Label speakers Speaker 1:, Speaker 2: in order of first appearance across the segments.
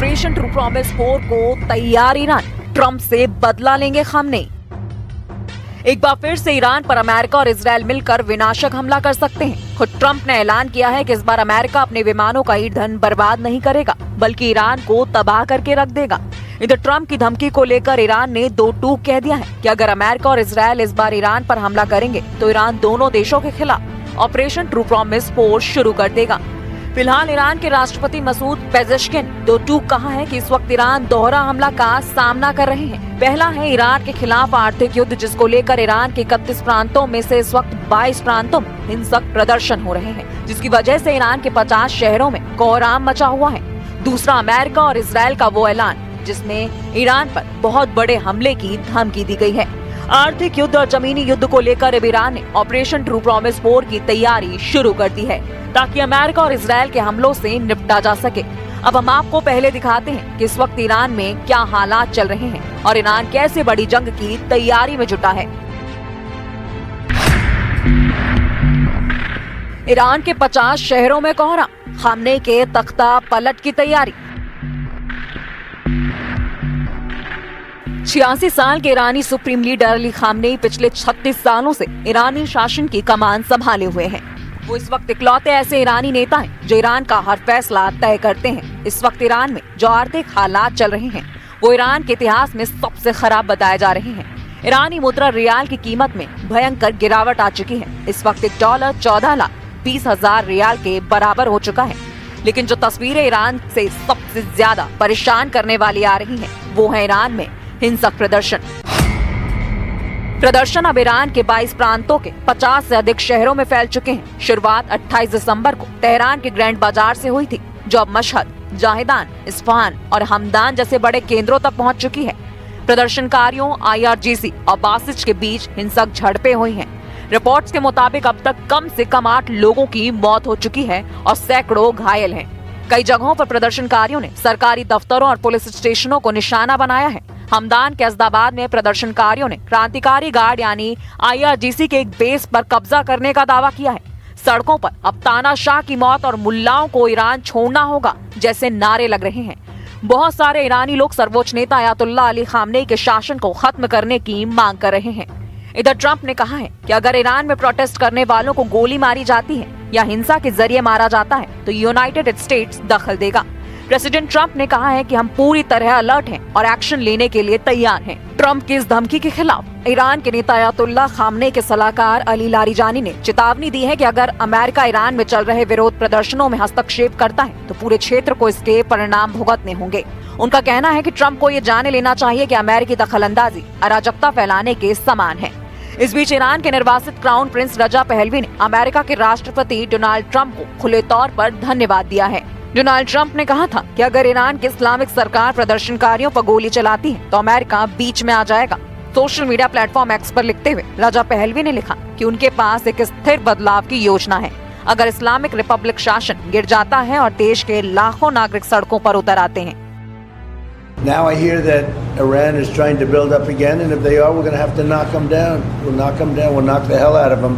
Speaker 1: Operation true promise 4 को तैयार Iran, Trump से बदला लेंगे खामनेई। एक बार फिर से ईरान पर अमेरिका और इजरायल मिलकर विनाशक हमला कर सकते हैं। खुद ट्रंप ने ऐलान किया है कि इस बार अमेरिका अपने विमानों का ईंधन बर्बाद नहीं करेगा, बल्कि ईरान को तबाह करके रख देगा। इधर ट्रंप की धमकी को लेकर ईरान ने दो टूक कह दिया है कि अगर अमेरिका और इजरायल इस बार ईरान पर हमला करेंगे तो ईरान दोनों देशों के खिलाफ ऑपरेशन ट्रू प्रॉमिस 4 शुरू कर देगा। फिलहाल ईरान के राष्ट्रपति मसूद पेजेश्किन दो टूक कहा है कि इस वक्त ईरान दोहरा हमला का सामना कर रहे हैं। पहला है ईरान के खिलाफ आर्थिक युद्ध, जिसको लेकर ईरान के 31 प्रांतों में से इस वक्त 22 प्रांतों में हिंसक प्रदर्शन हो रहे हैं, जिसकी वजह से ईरान के 50 शहरों में कोहराम मचा हुआ है। दूसरा अमेरिका और इजरायल का वो ऐलान जिसमें ईरान पर बहुत बड़े हमले की धमकी दी गई है। आर्थिक युद्ध और जमीनी युद्ध को लेकर अब ईरान ने ऑपरेशन ट्रू प्रॉमिस 4 की तैयारी शुरू कर दी है, ताकि अमेरिका और इजरायल के हमलों से निपटा जा सके। अब हम आपको पहले दिखाते हैं कि इस वक्त ईरान में क्या हालात चल रहे हैं और ईरान कैसे बड़ी जंग की तैयारी में जुटा है। ईरान के 50 शहरों में कोहराम, खामनेई के तख्ता पलट की तैयारी। 86 साल के ईरानी सुप्रीम लीडर अली खामनेई पिछले 36 सालों से ईरानी शासन की कमान संभाले हुए हैं। वो इस वक्त इकलौते ऐसे ईरानी नेता हैं जो ईरान का हर फैसला तय करते हैं। इस वक्त ईरान में जो आर्थिक हालात चल रहे हैं वो ईरान के इतिहास में सबसे खराब बताए जा रहे हैं। ईरानी मुद्रा रियाल की कीमत में भयंकर गिरावट आ चुकी है। इस वक्त $1 14,20,000 रियाल के बराबर हो चुका है। लेकिन जो तस्वीरें ईरान से सबसे ज्यादा परेशान करने वाली आ रही है वो है ईरान में हिंसक प्रदर्शन अब ईरान के 22 प्रांतों के 50 से अधिक शहरों में फैल चुके हैं। शुरुआत 28 दिसंबर को तेहरान के ग्रैंड बाजार से हुई थी, जो अब मशहद, जाहिदान, इस्फहान और हमदान जैसे बड़े केंद्रों तक पहुंच चुकी है। प्रदर्शनकारियों, IRGC और बासिज के बीच हिंसक झड़पें हुई हैं। रिपोर्ट्स के मुताबिक अब तक कम से कम 8 लोगों की मौत हो चुकी है और सैकड़ों घायल हैं। कई जगहों पर प्रदर्शनकारियों ने सरकारी दफ्तरों और पुलिस स्टेशनों को निशाना बनाया है। हमदान के अज़दाबाद में प्रदर्शनकारियों ने क्रांतिकारी गार्ड यानी IRGC के एक बेस पर कब्जा करने का दावा किया है। सड़कों पर अब तानाशाह की मौत और मुल्लाओं को ईरान छोड़ना होगा जैसे नारे लग रहे हैं। बहुत सारे ईरानी लोग सर्वोच्च नेता अयातुल्लाह अली खामनेई के शासन को खत्म करने की मांग कर रहे हैं। इधर ट्रंप ने कहा है कि अगर ईरान में प्रोटेस्ट करने वालों को गोली मारी जाती है या हिंसा के जरिए मारा जाता है तो यूनाइटेड स्टेट्स दखल देगा। प्रेसिडेंट ट्रंप ने कहा है कि हम पूरी तरह अलर्ट हैं और एक्शन लेने के लिए तैयार हैं। ट्रंप की इस धमकी के खिलाफ ईरान के नेता अयातुल्लाह खामनेई के सलाहकार अली लारिजानी ने चेतावनी दी है कि अगर अमेरिका ईरान में चल रहे विरोध प्रदर्शनों में हस्तक्षेप करता है तो पूरे क्षेत्र को इसके परिणाम भुगतने होंगे। उनका कहना है कि ट्रंप को ये जाने लेना चाहिए कि अमेरिकी दखलंदाजी अराजकता फैलाने के समान है। इस बीच ईरान के निर्वासित क्राउन प्रिंस रजा पहलवी ने अमेरिका के राष्ट्रपति डोनाल्ड ट्रंप को खुले तौर पर धन्यवाद दिया है। डोनाल्ड ट्रंप ने कहा था कि अगर ईरान की इस्लामिक सरकार प्रदर्शनकारियों पर गोली चलाती है तो अमेरिका बीच में आ जाएगा। सोशल मीडिया प्लेटफॉर्म एक्स पर लिखते हुए रजा पहलवी ने लिखा कि उनके पास एक स्थिर बदलाव की योजना है। अगर इस्लामिक रिपब्लिक शासन गिर जाता है और देश के लाखों नागरिक सड़कों पर उतर आते हैं।
Speaker 2: Now I hear that Iran is trying to build up again, and if they are, we're going to have to knock them down. We'll knock them down. We'll knock the hell out of them.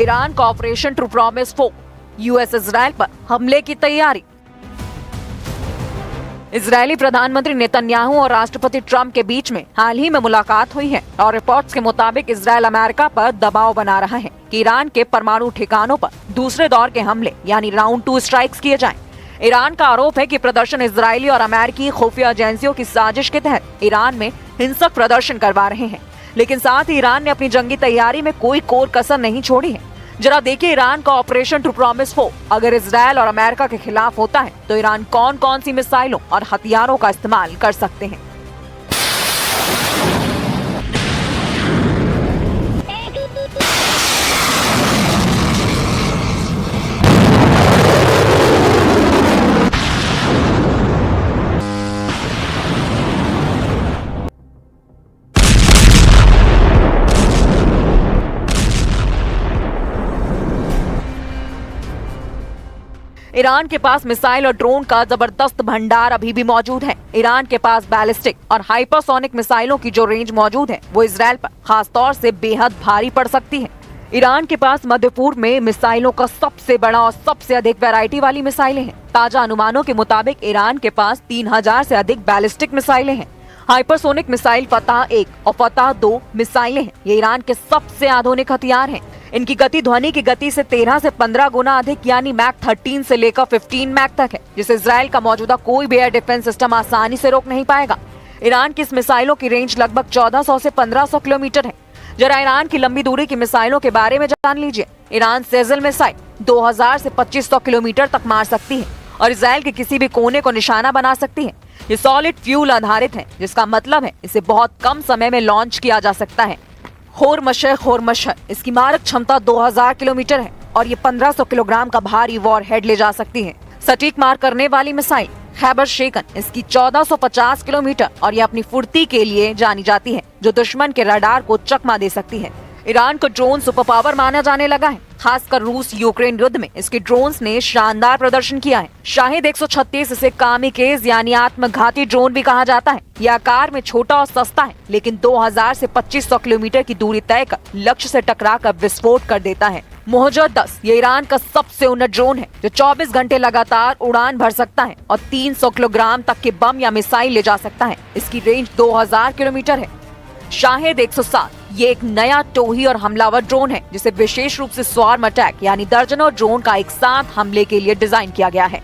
Speaker 1: Iran का operation true promise 4, US Israel पर हमले की तैयारी। Israeli प्रधानमंत्री Netanyahu और राष्ट्रपति Trump के बीच में हाल ही में मुलाकात हुई है और रिपोर्ट्स के मुताबिक इजरायल अमेरिका पर दबाव बना रहा है कि ईरान के परमाणु ठिकानों पर दूसरे दौर के हमले यानी राउंड 2 स्ट्राइक्स किए जाएं। ईरान का आरोप है कि प्रदर्शन इजरायली और अमेरिकी खुफिया एजेंसियों की साजिश के तहत ईरान में हिंसक प्रदर्शन करवा रहे हैं। लेकिन साथ ही ईरान ने अपनी जंगी तैयारी में कोई कोर कसर नहीं छोड़ी है। जरा देखिए ईरान का ऑपरेशन ट्रू प्रॉमिस 4 अगर इजरायल और अमेरिका के खिलाफ होता है तो ईरान कौन कौन सी मिसाइलों और हथियारों का इस्तेमाल कर सकते हैं। ईरान के पास मिसाइल और ड्रोन का जबरदस्त भंडार अभी भी मौजूद है। ईरान के पास बैलिस्टिक और हाइपरसोनिक मिसाइलों की जो रेंज मौजूद है वो इजराइल पर खास तौर से बेहद भारी पड़ सकती है। ईरान के पास मध्य पूर्व में मिसाइलों का सबसे बड़ा और सबसे अधिक वैरायटी वाली मिसाइलें हैं। ताजा अनुमानों के मुताबिक ईरान के पास 3000 से अधिक बैलिस्टिक मिसाइलें हैं। हाइपरसोनिक मिसाइल फतह 1 और फतह 2 मिसाइलें हैं। ये ईरान के सबसे आधुनिक हथियार हैं। इनकी गति ध्वनि की गति से 13 से 15 गुना अधिक यानी मैक 13 से लेकर 15 मैक तक है, जिसे इजराइल का मौजूदा कोई भी एयर डिफेंस सिस्टम आसानी से रोक नहीं पाएगा। ईरान की इस मिसाइलों की रेंज लगभग 1400 से 1500 किलोमीटर है। जरा ईरान की लंबी दूरी की मिसाइलों के बारे में जान लीजिए। ईरान सेजल मिसाइल 2000 से 2500 किलोमीटर तक मार सकती है और इजराइल के किसी भी कोने को निशाना बना सकती है। ये सॉलिड फ्यूल आधारित है, जिसका मतलब है इसे बहुत कम समय में लॉन्च किया जा सकता है। होर्मशर इसकी मारक क्षमता 2000 किलोमीटर है और ये 1500 किलोग्राम का भारी वॉर हेड ले जा सकती है। सटीक मार करने वाली मिसाइल खैबर शेकन इसकी 1450 किलोमीटर और ये अपनी फुर्ती के लिए जानी जाती है, जो दुश्मन के रडार को चकमा दे सकती है। ईरान को ड्रोन सुपर पावर माना जाने लगा है। खासकर रूस यूक्रेन युद्ध में इसके ड्रोन्स ने शानदार प्रदर्शन किया है। शाहिद 136 इसे कामिकेज यानी आत्मघाती ड्रोन भी कहा जाता है। यह आकार में छोटा और सस्ता है, लेकिन 2000 से 2500 किलोमीटर की दूरी तय कर लक्ष्य से टकराकर विस्फोट कर देता है। मोहजर 10 ये ईरान का सबसे उन्नत ड्रोन है, जो 24 घंटे लगातार उड़ान भर सकता है और 300 किलोग्राम तक के बम या मिसाइल ले जा सकता है। इसकी रेंज 2000 किलोमीटर है। शाहिद 107 ये एक नया टोही और हमलावर ड्रोन है, जिसे विशेष रूप से स्वार्म अटैक यानी दर्जनों ड्रोन का एक साथ हमले के लिए डिजाइन किया गया है।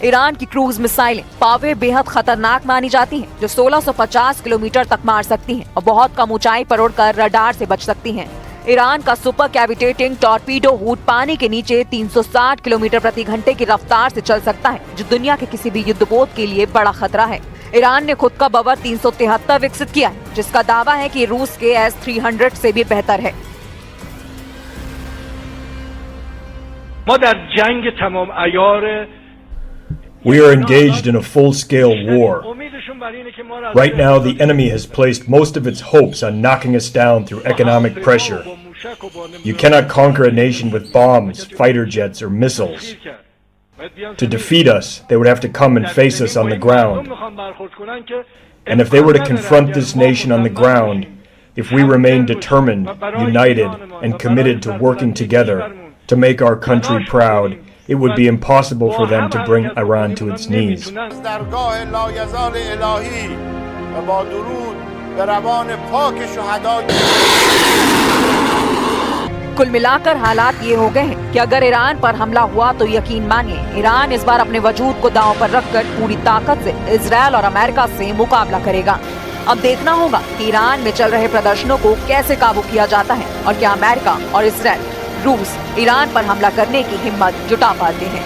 Speaker 1: ईरान की क्रूज मिसाइलें पावे बेहद खतरनाक मानी जाती हैं, जो 1650 किलोमीटर तक मार सकती हैं और बहुत कम ऊंचाई पर उड़कर रडार से बच सकती हैं। ईरान का सुपर कैविटेटिंग टॉर्पीडो हुड पानी के नीचे 360 किलोमीटर प्रति घंटे की रफ्तार से चल सकता है, जो दुनिया के किसी भी युद्धपोत के लिए बड़ा खतरा है। ईरान ने खुद का बबर 373 विकसित किया है, जिसका दावा है कि रूस के S-300 से भी बेहतर है।
Speaker 3: We are engaged in a full-scale war. Right now, the enemy has placed most of its hopes on knocking us down through economic pressure. You cannot conquer a nation with bombs, fighter jets, or missiles. To defeat us, they would have to come and face us on the ground. And if they were to confront this nation on the ground, if we remain determined, united, and committed to working together to make our country proud, it would be impossible for them to bring Iran to its knees.
Speaker 1: कुल मिलाकर हालात ये हो गए हैं कि अगर Iran पर हमला हुआ तो यकीन मानिए ईरान इस बार अपने वजूद को दांव पर रखकर पूरी ताकत से इजराइल और अमेरिका से मुकाबला करेगा। अब देखना होगा कि ईरान में चल रहे प्रदर्शनों को कैसे काबू किया जाता है और क्या अमेरिका और इजराइल रूस ईरान पर हमला करने की हिम्मत जुटा पाते हैं।